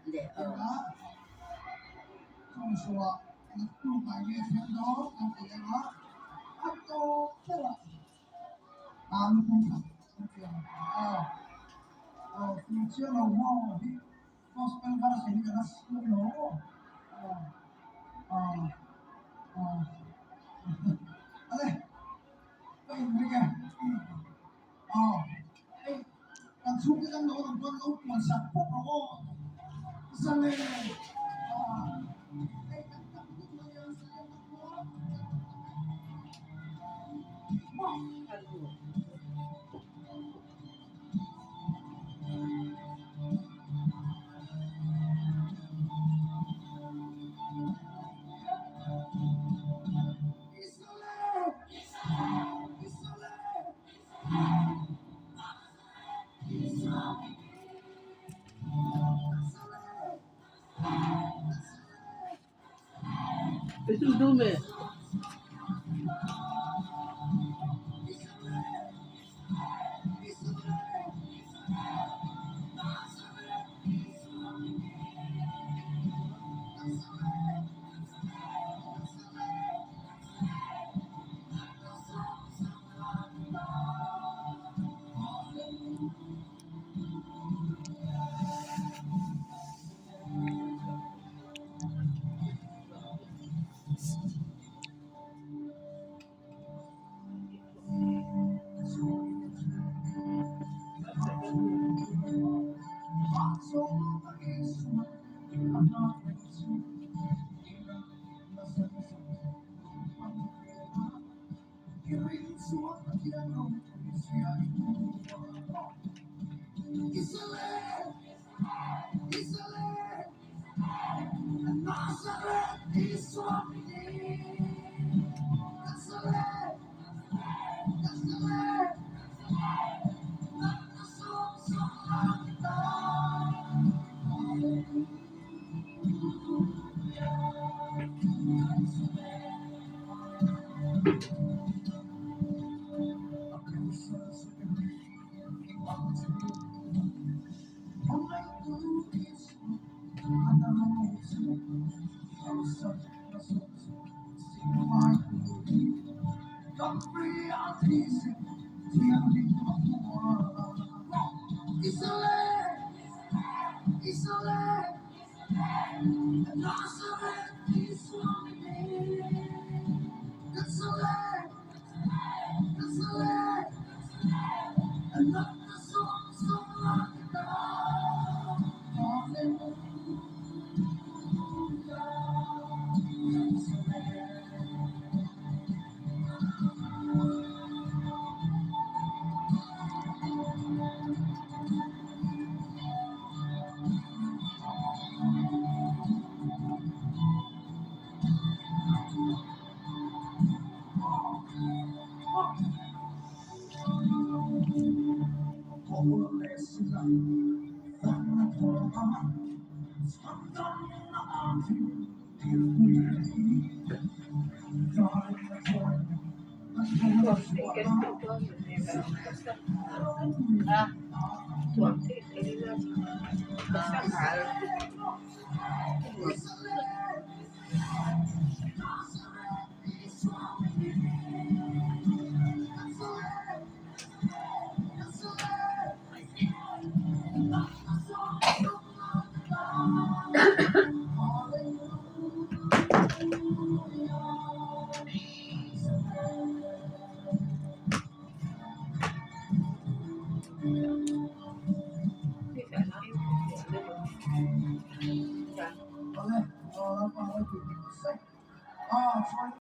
direkt det không sủa nó không phải nghe tiếng đó không phải nó áp tô thế là tám không phải không chuyện phim chưa lâu ho đi gospel bara sini karena slow ale vậy mới kìa làm xuống cái đó làm con lâu mà sạch phúc nó sang lên itu dulu